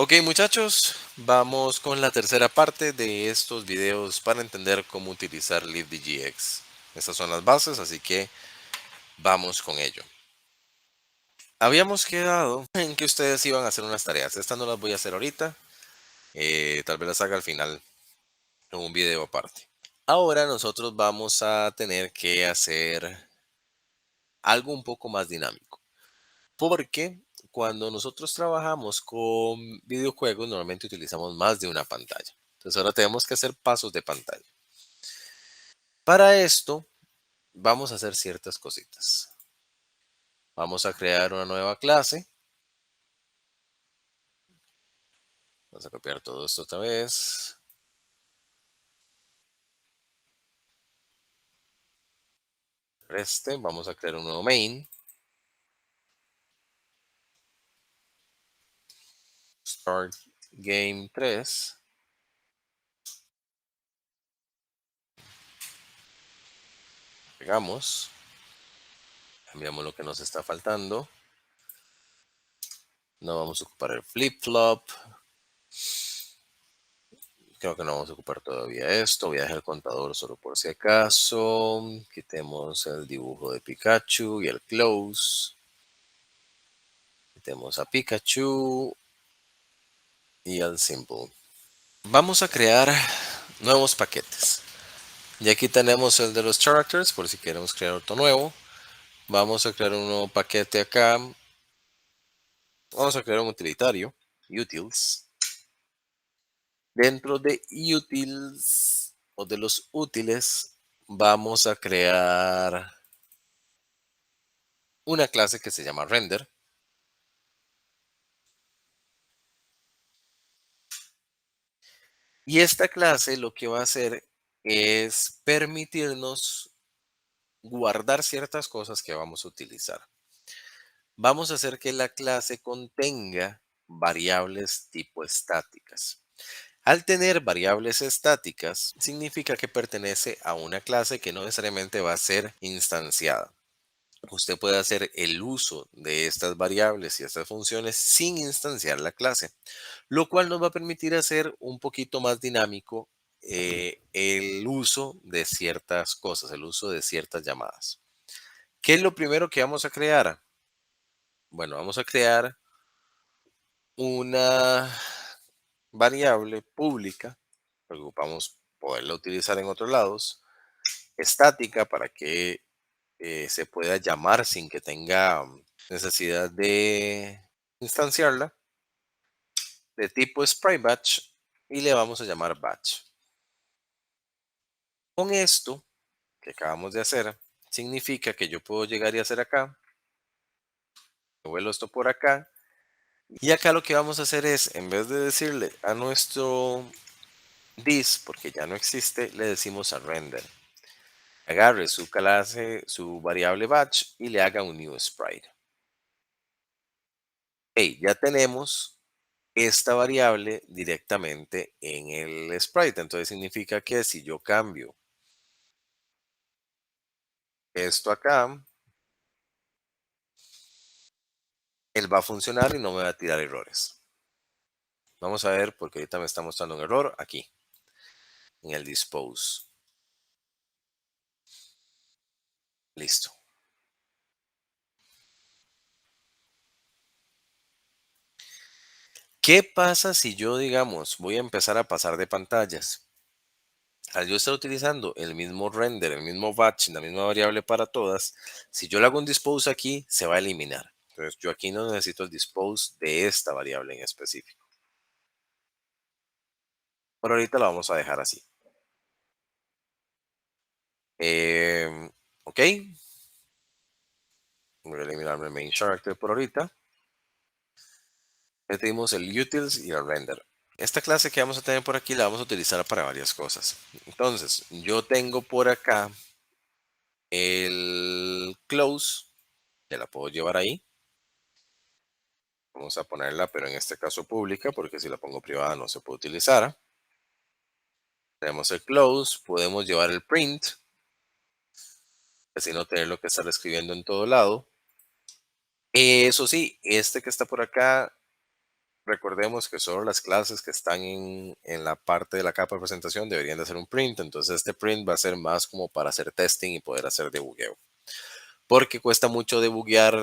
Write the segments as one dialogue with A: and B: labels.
A: Ok, muchachos, vamos con la tercera parte de estos videos para entender cómo utilizar LibDGX. Estas son las bases, así que vamos con ello. Habíamos quedado en que ustedes iban a hacer unas tareas. Estas no las voy a hacer ahorita, tal vez las haga al final en un video aparte. Ahora nosotros vamos a tener que hacer algo un poco más dinámico, porque cuando nosotros trabajamos con videojuegos normalmente utilizamos más de una pantalla. Entonces ahora tenemos que hacer pasos de pantalla. Para esto vamos a hacer ciertas cositas. Vamos a crear una nueva clase. Vamos a copiar todo esto otra vez. Vamos a crear un nuevo main. Start game 3. Pegamos. Cambiamos lo que nos está faltando. No vamos a ocupar el flip-flop. Creo que no vamos a ocupar todavía esto. Voy a dejar el contador solo por si acaso. Quitemos el dibujo de Pikachu y el close. Quitemos a Pikachu y al symbol. Vamos a crear nuevos paquetes. Y aquí tenemos el de los characters, por si queremos crear otro nuevo. Vamos a crear un nuevo paquete acá. Vamos a crear un utilitario, utils. Dentro de utils o de los útiles, vamos a crear una clase que se llama render. Y esta clase lo que va a hacer es permitirnos guardar ciertas cosas que vamos a utilizar. Vamos a hacer que la clase contenga variables tipo estáticas. Al tener variables estáticas, significa que pertenece a una clase que no necesariamente va a ser instanciada. Usted puede hacer el uso de estas variables y estas funciones sin instanciar la clase, lo cual nos va a permitir hacer un poquito más dinámico el uso de ciertas cosas, el uso de ciertas llamadas. ¿Qué es lo primero que vamos a crear? Bueno, vamos a crear una variable pública, porque ocupamos poderla utilizar en otros lados, estática para que se pueda llamar sin que tenga necesidad de instanciarla, de tipo sprite batch, y le vamos a llamar batch. Con esto que acabamos de hacer, significa que yo puedo llegar y hacer acá, vuelo esto por acá, y acá lo que vamos a hacer es, en vez de decirle a nuestro this, porque ya no existe, le decimos a render. Agarre su clase, su variable batch y le haga un new sprite. Hey, ya tenemos esta variable directamente en el sprite. Entonces significa que si yo cambio esto acá, él va a funcionar y no me va a tirar errores. Vamos a ver porque ahorita me está mostrando un error aquí, en el dispose. Listo. ¿Qué pasa si yo, digamos, voy a empezar a pasar de pantallas? Al yo estar utilizando el mismo render, el mismo batch, la misma variable para todas, si yo le hago un dispose aquí, se va a eliminar. Entonces yo aquí no necesito el dispose de esta variable en específico. Por ahorita lo vamos a dejar así. Ok. Voy a eliminarme el main character por ahorita. Ya tenemos el utils y el render. Esta clase que vamos a tener por aquí la vamos a utilizar para varias cosas. Entonces, yo tengo por acá el close, que la puedo llevar ahí. Vamos a ponerla, pero en este caso pública, porque si la pongo privada no se puede utilizar. Tenemos el close, podemos llevar el print, así no tenerlo que estar escribiendo en todo lado. Eso sí, este que está por acá Recordemos que solo las clases que están en la parte de la capa de presentación deberían de hacer un print. Entonces este print va a ser más como para hacer testing y poder hacer debugueo. Porque cuesta mucho debuguear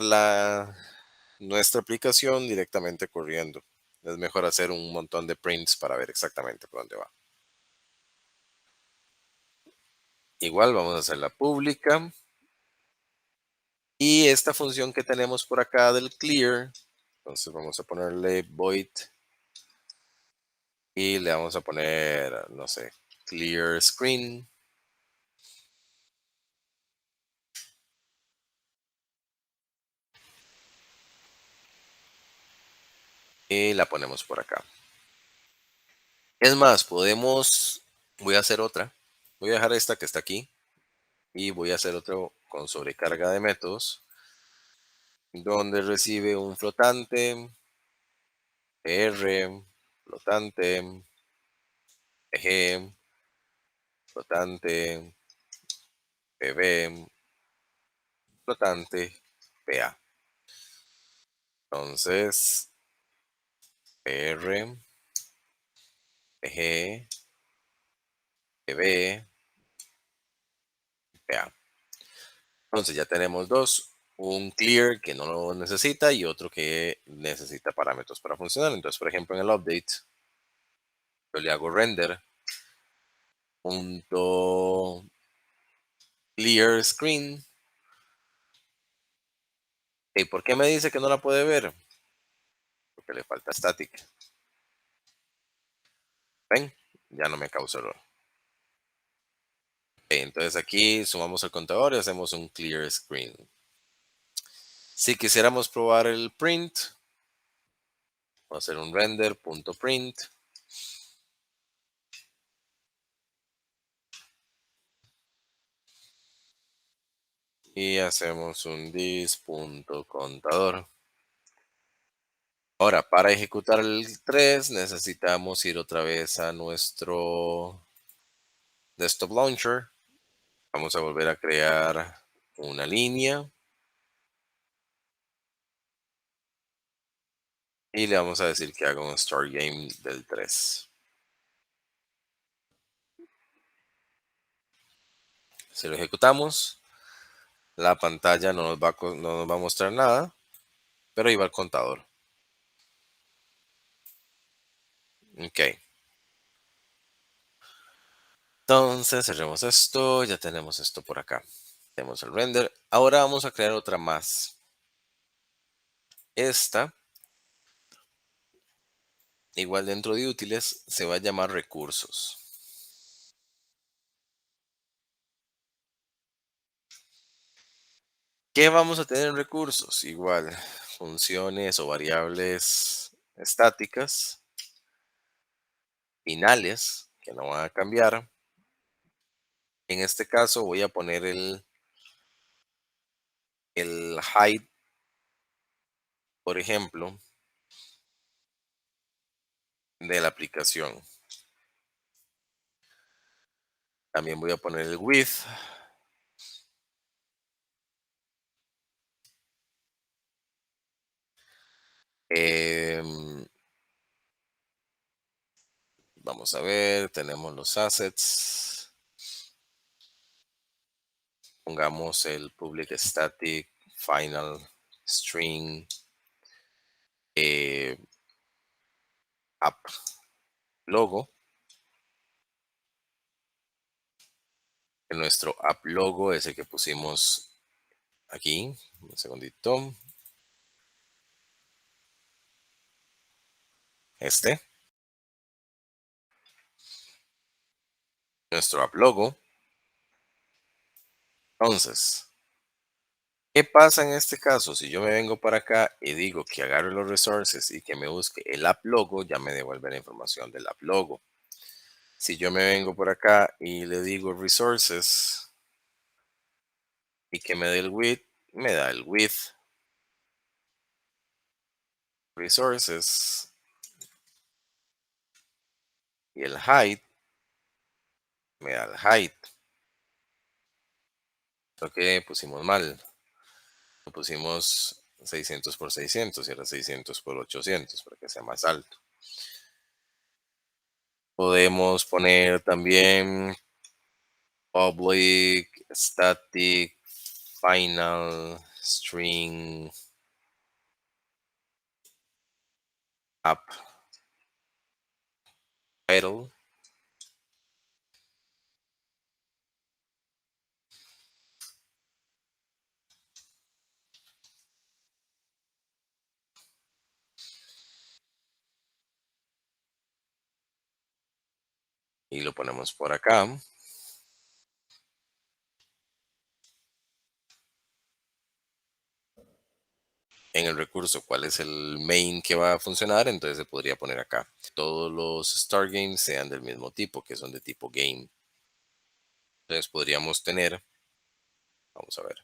A: nuestra aplicación directamente corriendo. Es mejor hacer un montón de prints para ver exactamente por dónde va. Igual vamos a hacer la pública. Y esta función que tenemos por acá del clear, entonces vamos a ponerle void y le vamos a poner, no sé, clear screen y la ponemos por acá. Es más, voy a hacer otra, voy a dejar esta que está aquí y voy a hacer otro con sobrecarga de métodos donde recibe un flotante, r, flotante, g, flotante, pb, flotante, pa. Entonces, r, g, pb, pa. Entonces ya tenemos dos, un clear que no lo necesita y otro que necesita parámetros para funcionar. Entonces, por ejemplo, en el update, yo le hago render punto clear screen. ¿Y por qué me dice que no la puede ver? Porque le falta static. ¿Ven? Ya no me causó error. Ok, entonces aquí sumamos el contador y hacemos un clear screen. Si quisiéramos probar el print, vamos a hacer un render.print y hacemos un this.contador. Ahora, para ejecutar el 3 necesitamos ir otra vez a nuestro desktop launcher. Vamos a volver a crear una línea y le vamos a decir que haga un start game del 3. Si lo ejecutamos, la pantalla no nos va a mostrar nada, pero ahí va el contador. Ok. Entonces cerremos esto, ya tenemos esto por acá. Tenemos el render. Ahora vamos a crear otra más. Esta, igual dentro de útiles, se va a llamar recursos. ¿Qué vamos a tener en recursos? Igual, funciones o variables estáticas, finales, que no van a cambiar. En este caso voy a poner el height, por ejemplo, de la aplicación. También voy a poner el width. Em, Vamos a ver, tenemos los assets. Pongamos el public static final string eh, app logo. Nuestro app logo es el que pusimos aquí. Un segundito. Este. Nuestro app logo. Entonces, ¿qué pasa en este caso? Si yo me vengo para acá y digo que agarre los resources y que me busque el app logo, ya me devuelve la información del app logo. Si yo me vengo por acá y le digo resources y que me dé el width, me da el width. Resources y el height me da el height. Creo que pusimos mal. Lo pusimos 600 por 600 y ahora 600 por 800 para que sea más alto. Podemos poner también public, static, final, string, app, title y lo ponemos por acá. En el recurso cuál es el main que va a funcionar, entonces se podría poner acá. Todos los Star Games sean del mismo tipo, que son de tipo game. Entonces podríamos tener, vamos a ver,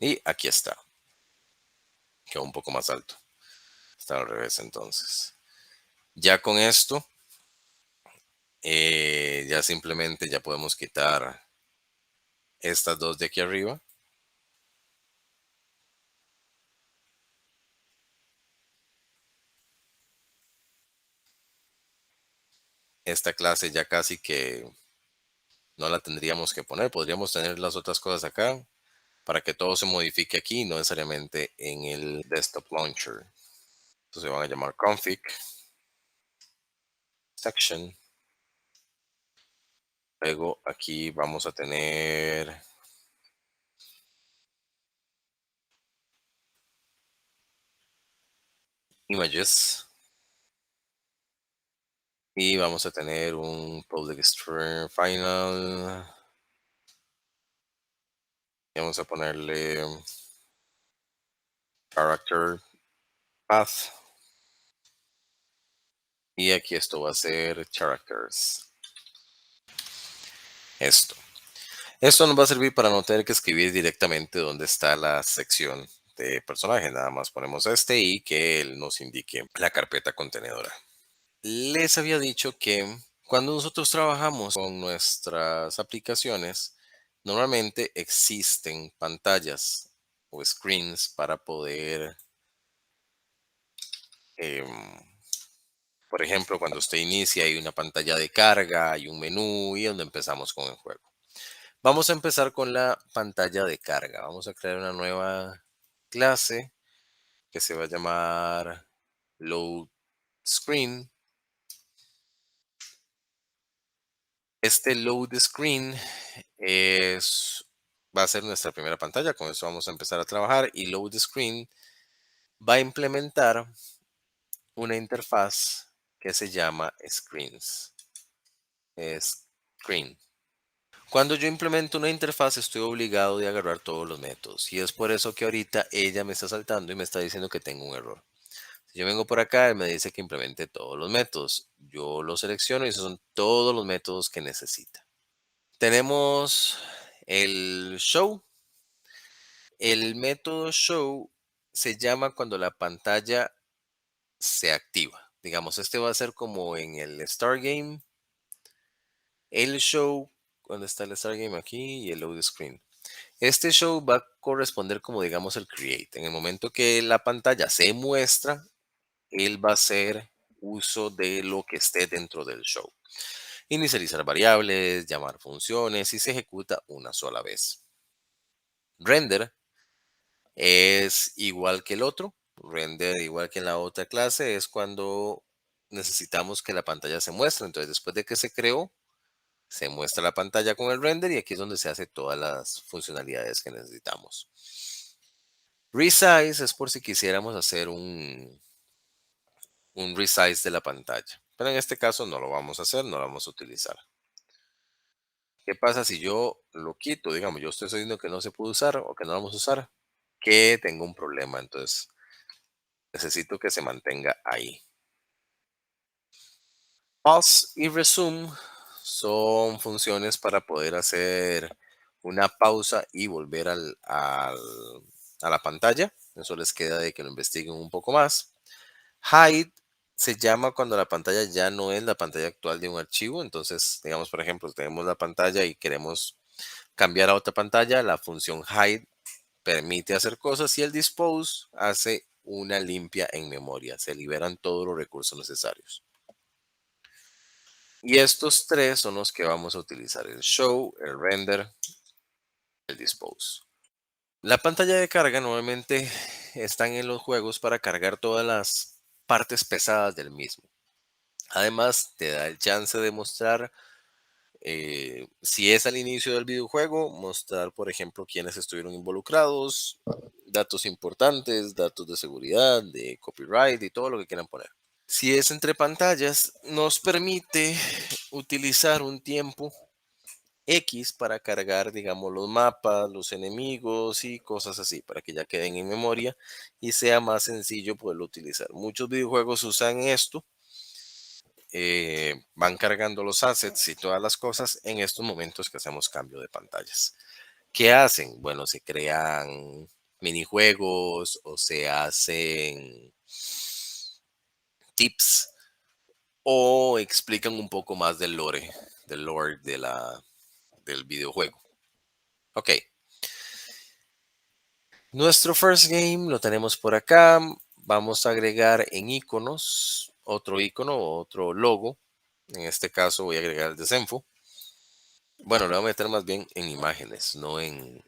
A: y aquí está, quedó un poco más alto. Está al revés entonces. Ya con esto, ya simplemente ya podemos quitar estas dos de aquí arriba. Esta clase ya casi que no la tendríamos que poner. Podríamos tener las otras cosas acá para que todo se modifique aquí, no necesariamente en el desktop launcher. Entonces van a llamar config, section. Luego aquí vamos a tener images y vamos a tener un public string final. Y vamos a ponerle character path. Y aquí esto va a ser characters. Esto. Esto nos va a servir para no tener que escribir directamente dónde está la sección de personaje. Nada más ponemos este y que él nos indique la carpeta contenedora. Les había dicho que cuando nosotros trabajamos con nuestras aplicaciones, normalmente existen pantallas o screens para poder, em, por ejemplo, cuando usted inicia hay una pantalla de carga, hay un menú y donde empezamos con el juego. Vamos a empezar con la pantalla de carga. Vamos a crear una nueva clase que se va a llamar load screen. Este load screen va a ser nuestra primera pantalla. Con eso vamos a empezar a trabajar y load screen va a implementar una interfaz que se llama screens. Screen. Cuando yo implemento una interfaz estoy obligado de agarrar todos los métodos y es por eso que ahorita ella me está saltando y me está diciendo que tengo un error. Si yo vengo por acá, él me dice que implemente todos los métodos. Yo lo selecciono y esos son todos los métodos que necesita. Tenemos el show. El método show se llama cuando la pantalla se activa. Digamos, este va a ser como en el Star Game. El show, ¿dónde está el Star Game? Aquí y el load screen. Este show va a corresponder como digamos el create. En el momento que la pantalla se muestra, él va a hacer uso de lo que esté dentro del show. Inicializar variables, llamar funciones y se ejecuta una sola vez. Render es igual que el otro. Render igual que en la otra clase es cuando necesitamos que la pantalla se muestre. Entonces después de que se creó, se muestra la pantalla con el render y aquí es donde se hace todas las funcionalidades que necesitamos. Resize es por si quisiéramos hacer un resize de la pantalla. Pero en este caso no lo vamos a hacer, no lo vamos a utilizar. ¿Qué pasa si yo lo quito? Digamos, yo estoy diciendo que no se puede usar o que no lo vamos a usar, que tengo un problema. Entonces, Necesito que se mantenga ahí. Pause y resume son funciones para poder hacer una pausa y volver a la pantalla. Eso les queda de que lo investiguen un poco más. Hide se llama cuando la pantalla ya no es la pantalla actual de un archivo. Entonces, digamos, por ejemplo, tenemos la pantalla y queremos cambiar a otra pantalla. La función hide permite hacer cosas y el dispose hace una limpia en memoria. Se liberan todos los recursos necesarios. Y estos tres son los que vamos a utilizar: el show, el render, el dispose. La pantalla de carga normalmente están en los juegos para cargar todas las partes pesadas del mismo. Además, te da el chance de mostrar, si es al inicio del videojuego, mostrar, por ejemplo, quiénes estuvieron involucrados, datos importantes, datos de seguridad, de copyright y todo lo que quieran poner. Si es entre pantallas, nos permite utilizar un tiempo X para cargar, digamos, los mapas, los enemigos y cosas así, para que ya queden en memoria y sea más sencillo poderlo utilizar. Muchos videojuegos usan esto, van cargando los assets y todas las cosas en estos momentos que hacemos cambio de pantallas. ¿Qué hacen? Bueno, se crean minijuegos o se hacen tips o explican un poco más del lore del videojuego. Ok, nuestro first game lo tenemos por acá. Vamos a agregar en iconos otro icono, otro logo. En este caso voy a agregar el de Zenfo. Bueno, lo voy a meter más bien en imágenes, no en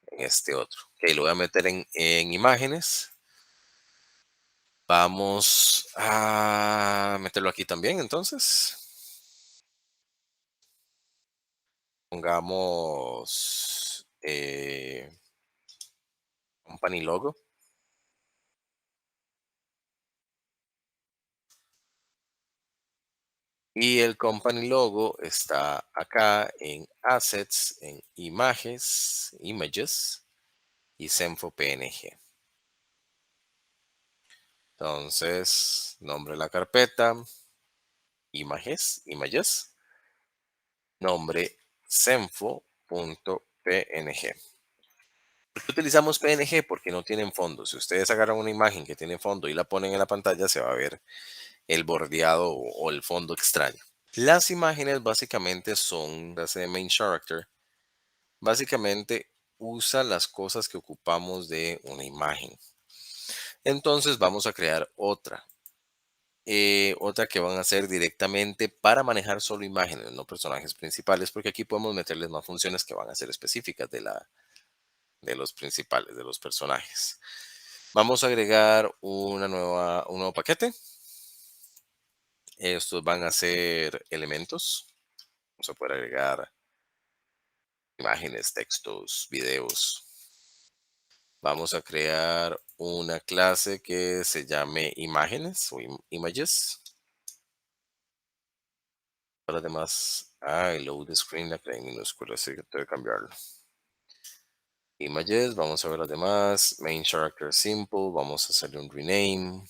A: este otro. Ok, lo voy a meter en imágenes. Vamos a meterlo aquí también, entonces. Pongamos company logo. Y el company logo está acá en Assets, en Images y Zenfo PNG. Entonces, nombre de la carpeta, Images, nombre Zenfo.png. ¿Por qué utilizamos PNG? Porque no tienen fondo. Si ustedes agarran una imagen que tiene fondo y la ponen en la pantalla, se va a ver el bordeado o el fondo extraño. Las imágenes básicamente son de main character. Básicamente usa las cosas que ocupamos de una imagen. Entonces vamos a crear otra. Otra que van a ser directamente para manejar solo imágenes, no personajes principales, porque aquí podemos meterles más funciones que van a ser específicas de los principales, de los personajes. Vamos a agregar un nuevo paquete. Estos van a ser elementos. Vamos a poder agregar imágenes, textos, videos. Vamos a crear una clase que se llame imágenes o images. Para las demás, el load screen la creé en minúscula, así que tengo que cambiarlo. Images, vamos a ver las demás. Main character simple, vamos a hacerle un rename.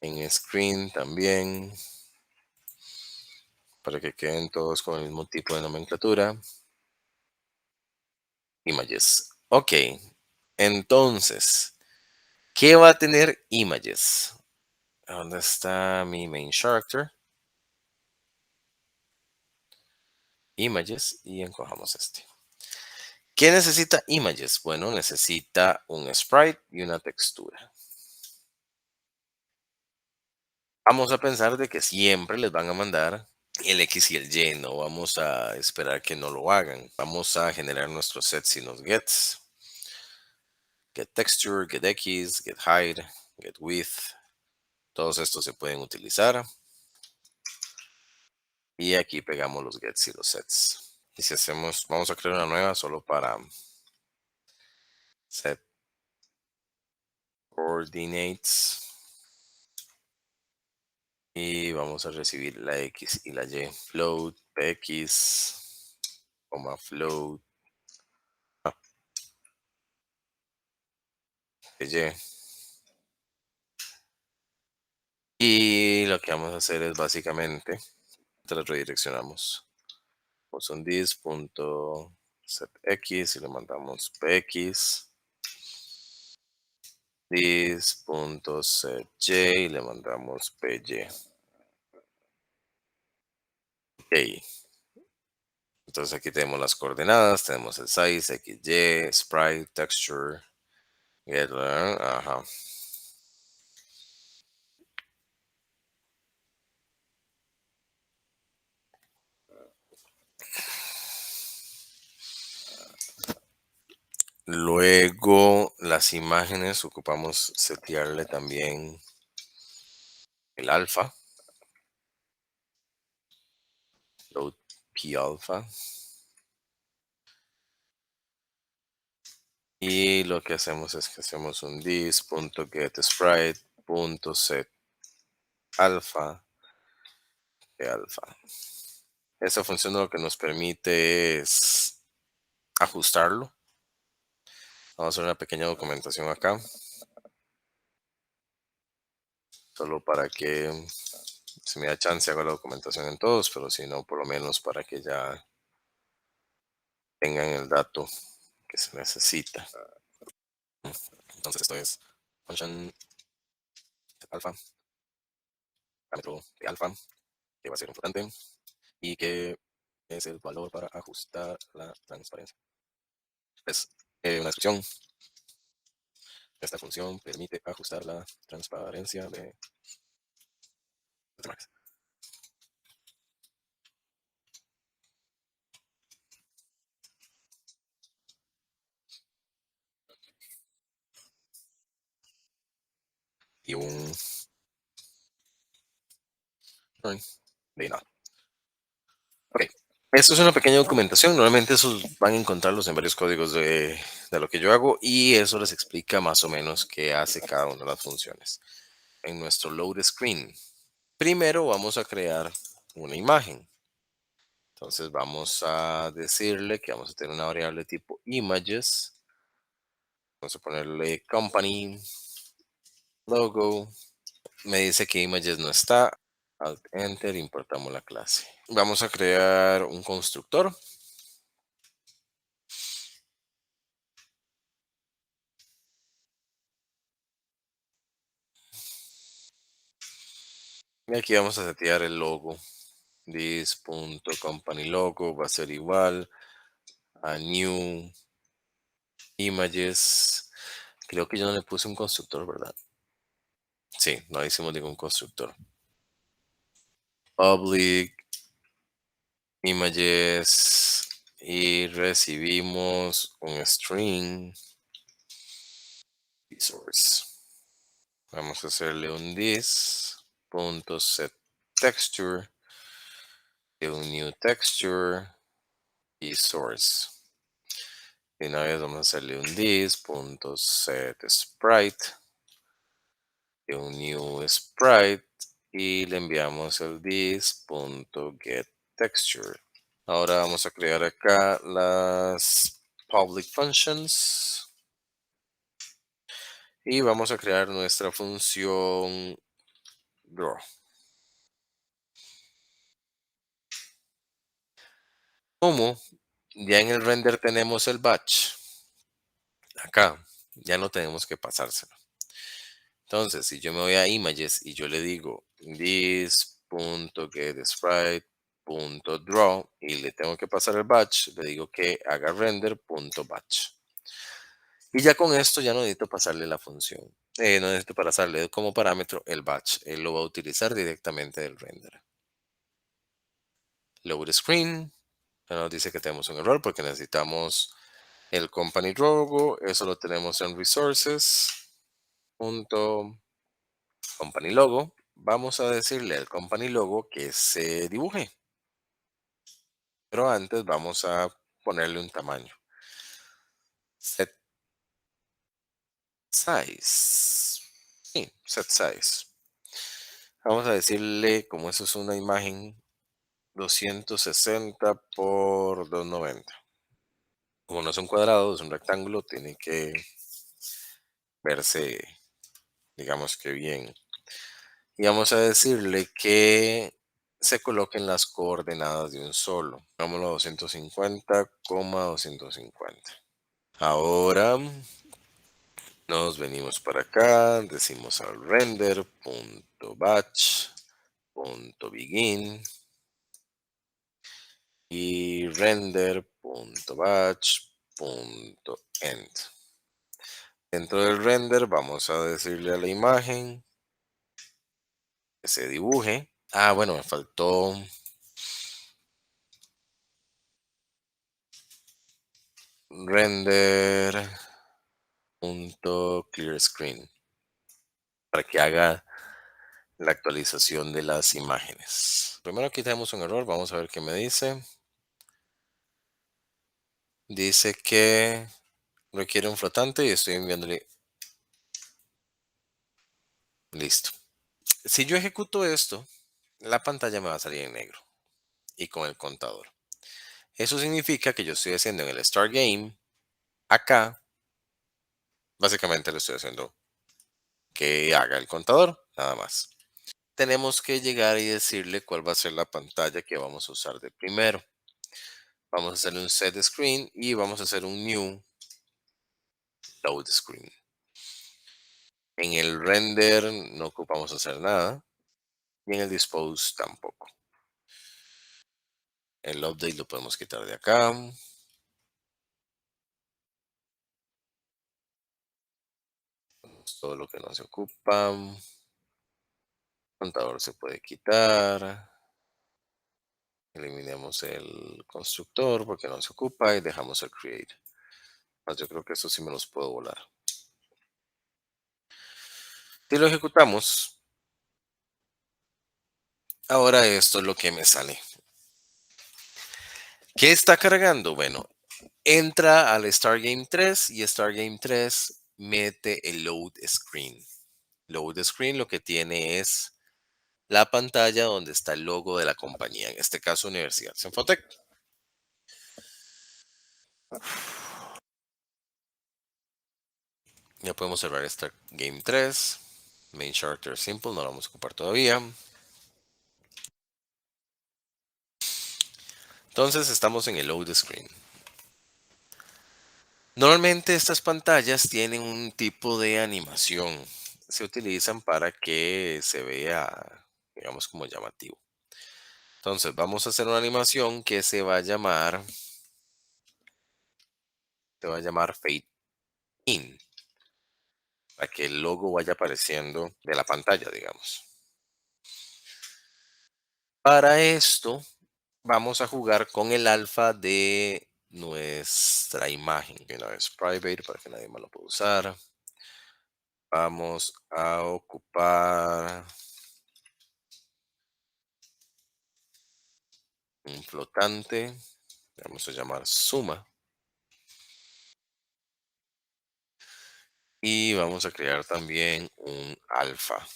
A: En screen también, para que queden todos con el mismo tipo de nomenclatura. Images. Ok, entonces, ¿qué va a tener images? ¿Dónde está mi main character? Images y encojamos este. ¿Qué necesita images? Bueno, necesita un sprite y una textura. Vamos a pensar de que siempre les van a mandar el X y el Y, no vamos a esperar que no lo hagan. Vamos a generar nuestros sets y los gets. Get texture, get X, get height, get width. Todos estos se pueden utilizar. Y aquí pegamos los gets y los sets. Y si hacemos, vamos a crear una nueva solo para set coordinates y vamos a recibir la X y la Y. Float, PX, coma float, PY. Y lo que vamos a hacer es básicamente, te lo redireccionamos. Pues un dis.setX y le mandamos PX. Dis.setY y le mandamos PY. Ok. Entonces aquí tenemos las coordenadas, tenemos el size, XY, sprite, texture, get, ajá. Luego las imágenes ocupamos setearle también el alfa, load p alpha. Y lo que hacemos es que hacemos un dis.getSprite.set alfa de alfa. Esta función lo que nos permite es ajustarlo. Vamos a hacer una pequeña documentación acá, solo para que si me da chance hago la documentación en todos, pero si no, por lo menos para que ya tengan el dato que se necesita. Entonces esto es function alfa, parámetro de alfa, que va a ser importante, y que es el valor para ajustar la transparencia. Es una descripción. Esta función permite ajustar la transparencia de Max. Y un de nada. Ok. Esto es una pequeña documentación. Normalmente esos van a encontrarlos en varios códigos de lo que yo hago y eso les explica más o menos qué hace cada una de las funciones. En nuestro load screen, primero vamos a crear una imagen. Entonces vamos a decirle que vamos a tener una variable tipo images. Vamos a ponerle company, logo. Me dice que images no está. Alt Enter, importamos la clase. Vamos a crear un constructor. Y aquí vamos a setear el logo. This.company_logo va a ser igual a new images. Creo que yo no le puse un constructor, ¿verdad? Sí, no hicimos ningún constructor. Public images y recibimos un string resource. Vamos a hacerle un this.setTexture y un new texture y source. Y una vez vamos a hacerle un this.setSprite y un new sprite y le enviamos el this.getTexture. Ahora vamos a crear acá las public functions y vamos a crear nuestra función draw. Como ya en el render tenemos el batch, acá ya no tenemos que pasárselo. Entonces, si yo me voy a images y yo le digo this.getSprite.draw y le tengo que pasar el batch, le digo que haga render.batch. Y ya con esto ya no necesito pasarle la función. No necesito pasarle como parámetro el batch. Él lo va a utilizar directamente del render. Load screen. Ya nos dice que tenemos un error porque necesitamos el company logo. Eso lo tenemos en resources. Punto company logo. Vamos a decirle al company logo que se dibuje. Pero antes vamos a ponerle un tamaño. Set size. Sí, set size. Vamos a decirle, como eso es una imagen, 260 por 290. Como no es un cuadrado, es un rectángulo, tiene que verse, digamos que bien. Y vamos a decirle que se coloquen las coordenadas de un solo. Vámonos a 250,250. Ahora nos venimos para acá, decimos al render.batch.begin y render.batch.end. Dentro del render vamos a decirle a la imagen que se dibuje. Ah, bueno, me faltó render.clear screen para que haga la actualización de las imágenes. Primero aquí tenemos un error, vamos a ver qué me dice. Dice que requiere un flotante y estoy enviándole. Listo. Si yo ejecuto esto, la pantalla me va a salir en negro y con el contador. Eso significa que yo estoy haciendo en el Start Game, acá, básicamente le estoy haciendo que haga el contador, nada más. Tenemos que llegar y decirle cuál va a ser la pantalla que vamos a usar de primero. Vamos a hacerle un set screen y vamos a hacer un new load screen. En el render no ocupamos hacer nada y en el dispose tampoco. El update lo podemos quitar de acá. Todo lo que no se ocupa. Contador se puede quitar. Eliminemos el constructor porque no se ocupa y dejamos el create. Yo creo que eso sí me los puedo volar. Si lo ejecutamos, ahora esto es lo que me sale. ¿Qué está cargando? Bueno, entra al Stargame 3 y Stargame 3 mete el load screen. Load screen lo que tiene es la pantalla donde está el logo de la compañía, en este caso Universidad Senfotec. Ya podemos cerrar Stargame 3. Main Character Simple, no lo vamos a ocupar todavía. Entonces estamos en el load screen. Normalmente estas pantallas tienen un tipo de animación. Se utilizan para que se vea, digamos, como llamativo. Entonces vamos a hacer una animación que se va a llamar Fade In, para que el logo vaya apareciendo de la pantalla, digamos. Para esto vamos a jugar con el alfa de nuestra imagen. Una vez private para que nadie más lo pueda usar. Vamos a ocupar un flotante. Vamos a llamar suma. Y vamos a crear también un alfa.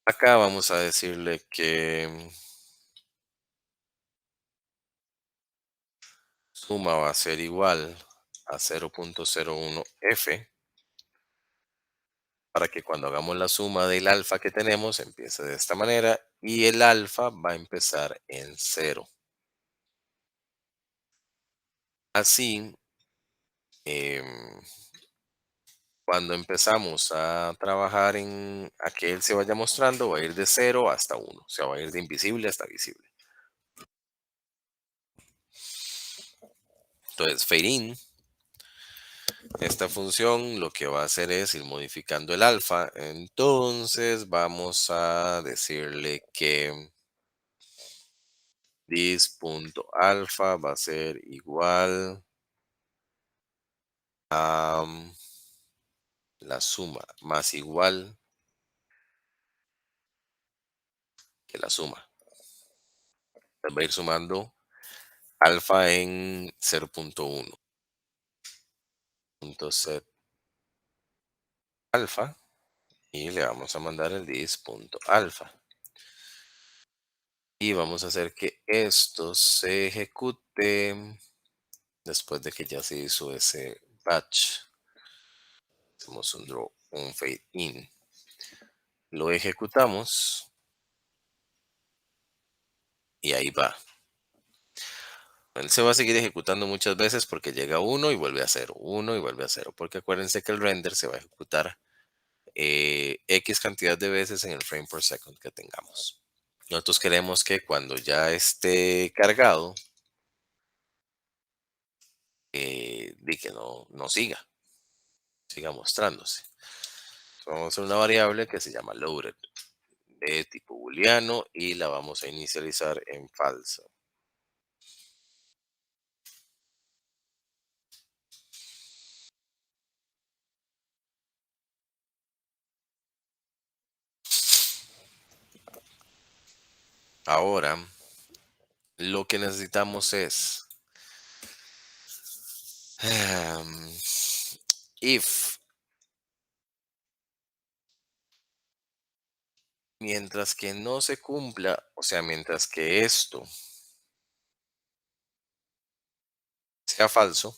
A: Acá vamos a decirle que suma va a ser igual a 0.01f para que cuando hagamos la suma del alfa que tenemos empiece de esta manera y el alfa va a empezar en 0. Así, em, cuando empezamos a trabajar a que él se vaya mostrando, va a ir de 0 hasta 1. O sea, va a ir de invisible hasta visible. Entonces, fade in, esta función lo que va a hacer es ir modificando el alfa. Entonces, vamos a decirle que this.alpha va a ser igual a la suma más igual que la suma. Va a ir sumando alfa en 0.1. Set alfa. y le vamos a mandar el dis.alpha. Y vamos a hacer que esto se ejecute después de que ya se hizo ese batch. Hacemos un draw, un fade in. Lo ejecutamos y ahí va. Él se va a seguir ejecutando muchas veces porque llega uno y vuelve a cero, uno y vuelve a cero. Porque acuérdense que el render se va a ejecutar X cantidad de veces en el frame per second que tengamos. Nosotros queremos que cuando ya esté cargado, de que no siga mostrándose. Vamos a hacer una variable que se llama loaded de tipo booleano y la vamos a inicializar en falso. Ahora, lo que necesitamos es em, if, mientras que no se cumpla, o sea, mientras que esto sea falso,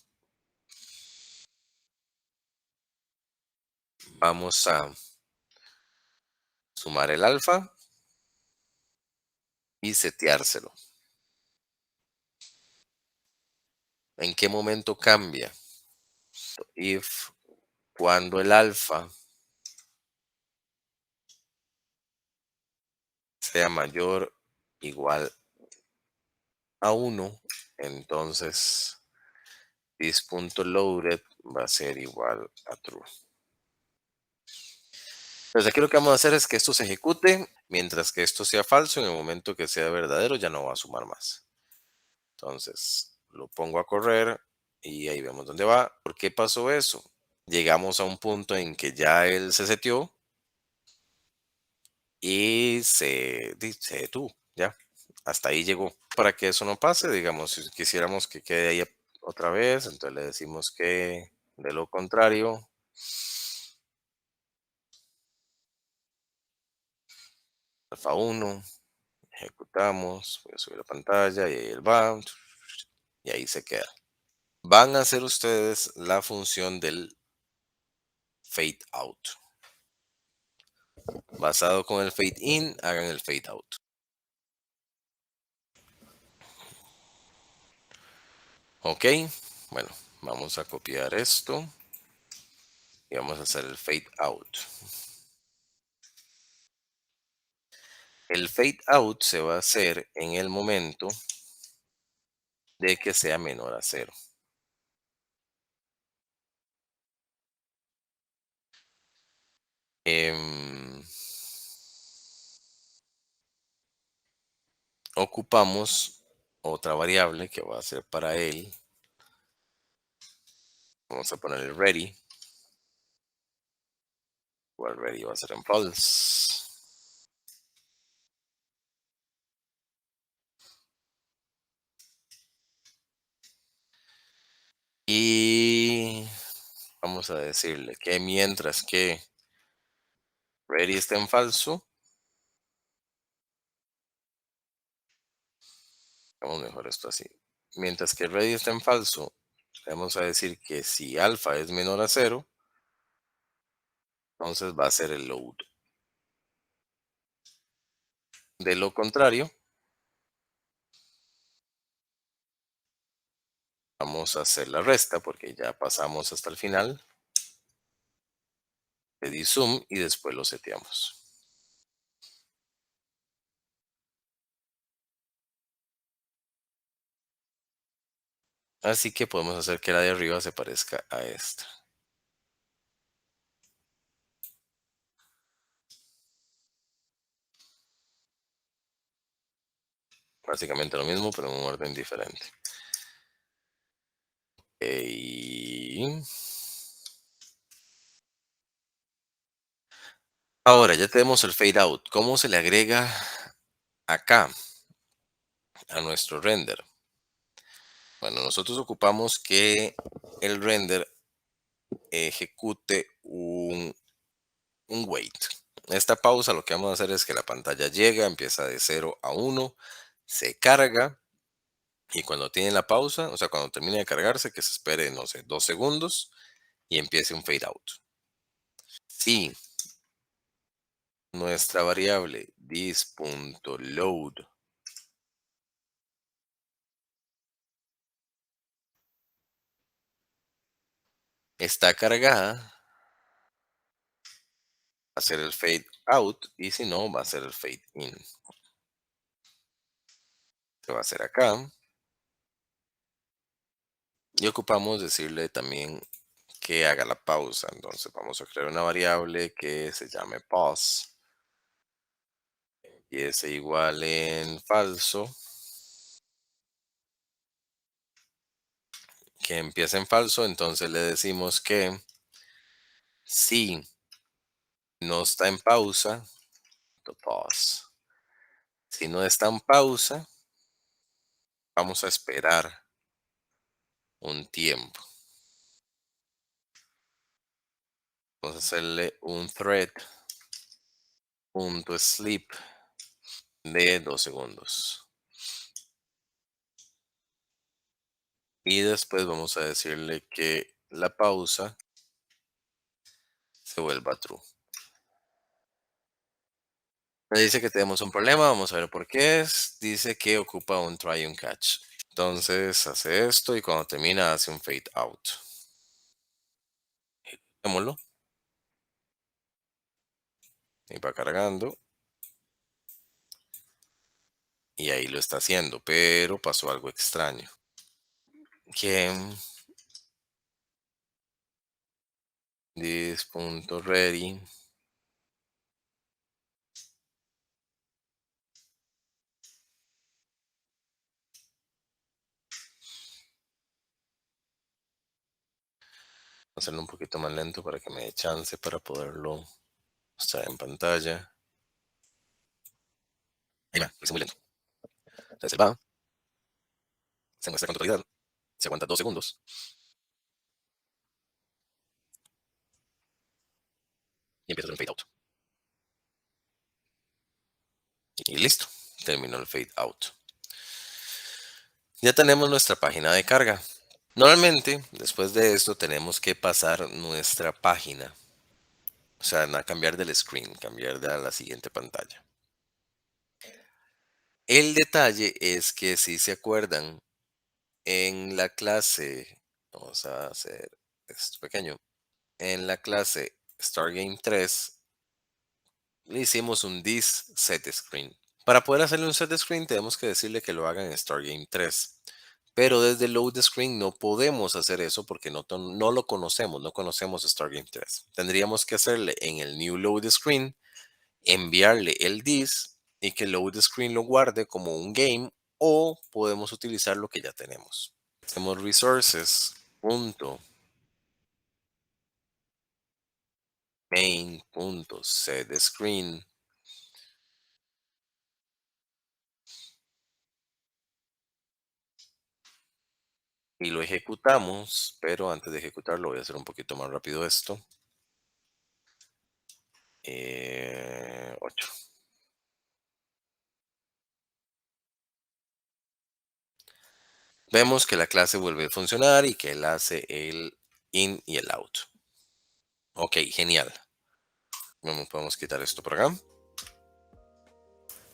A: vamos a sumar el alfa y seteárselo. ¿En qué momento cambia? If cuando el alfa sea mayor igual a uno, entonces this.loaded va a ser igual a true. Entonces aquí lo que vamos a hacer es que esto se ejecute, mientras que esto sea falso, en el momento que sea verdadero ya no va a sumar más. Entonces lo pongo a correr y ahí vemos dónde va. ¿Por qué pasó eso? Llegamos a un punto en que ya él se seteó y se detuvo, ya. Hasta ahí llegó. Para que eso no pase, digamos, si quisiéramos que quede ahí otra vez, entonces le decimos que de lo contrario, alfa 1, ejecutamos, voy a subir la pantalla y ahí él va, y ahí se queda. Van a hacer ustedes la función del fade out. Basado con el fade in, hagan el fade out. Ok, bueno, vamos a copiar esto y vamos a hacer el fade out. El fade out se va a hacer en el momento de que sea menor a cero. Em, ocupamos otra variable que va a ser para él. Vamos a poner el ready. Igual ready va a ser en false. Y vamos a decirle que mientras que ready está en falso, vamos mejor esto así. Mientras que ready está en falso, le vamos a decir que si alfa es menor a cero, entonces va a ser el load. De lo contrario, vamos a hacer la resta porque ya pasamos hasta el final. Le di zoom y después lo seteamos. Así que podemos hacer que la de arriba se parezca a esta. Básicamente lo mismo, pero en un orden diferente. Y ahora ya tenemos el fade out. ¿Cómo se le agrega acá a nuestro render? Bueno, nosotros ocupamos que el render ejecute un un wait. Esta pausa lo que vamos a hacer es que la pantalla llega, empieza de 0 a 1, se carga y cuando tiene la pausa, o sea, cuando termine de cargarse, que se espere, no sé, 2 segundos y empiece un fade out. Si nuestra variable this.load está cargada, va a ser el fade out y si no, va a ser el fade in. Se va a hacer acá y ocupamos decirle también que haga la pausa. Entonces vamos a crear una variable que se llame pause y es igual en falso, que empieza en falso. Entonces le decimos que si no está en pausa, pause. Si no está en pausa, vamos a esperar un tiempo. Vamos a hacerle un thread.sleep de 2 segundos. Y después vamos a decirle que la pausa se vuelva true. Me dice que tenemos un problema, vamos a ver por qué es. Dice que ocupa un try and catch. Entonces hace esto y cuando termina hace un fade out. Démoslo y va cargando y ahí lo está haciendo, pero pasó algo extraño. Que this.ready hacerlo un poquito más lento para que me dé chance para poderlo mostrar en pantalla. Ahí va, lo hice muy lento. Entonces él va, se muestra con totalidad, se aguanta 2 segundos y empieza a hacer un fade out. Y listo, terminó el fade out. Ya tenemos nuestra página de carga. Normalmente, después de esto, tenemos que pasar nuestra página. O sea, cambiar del screen, cambiar de a la siguiente pantalla. El detalle es que si se acuerdan, en la clase, vamos a hacer esto pequeño, en la clase Stargame 3 le hicimos un this set screen. Para poder hacerle un set screen tenemos que decirle que lo haga en Stargame 3. Pero desde load screen no podemos hacer eso porque no lo conocemos, no conocemos Stargame 3. Tendríamos que hacerle en el new load screen, enviarle el this y que load screen lo guarde como un game o podemos utilizar lo que ya tenemos. Hacemos resources punto main punto set screen y lo ejecutamos, pero antes de ejecutarlo voy a hacer un poquito más rápido esto. 8. Vemos que la clase vuelve a funcionar y que él hace el in y el out. Ok, genial. Podemos quitar esto por acá.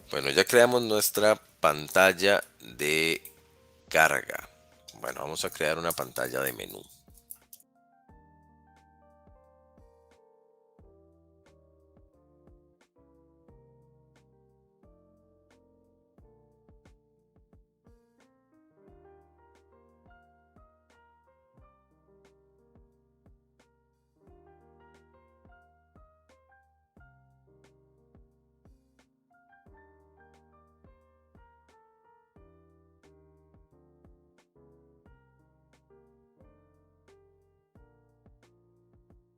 A: Bueno, ya creamos nuestra pantalla de carga. Bueno, vamos a crear una pantalla de menú.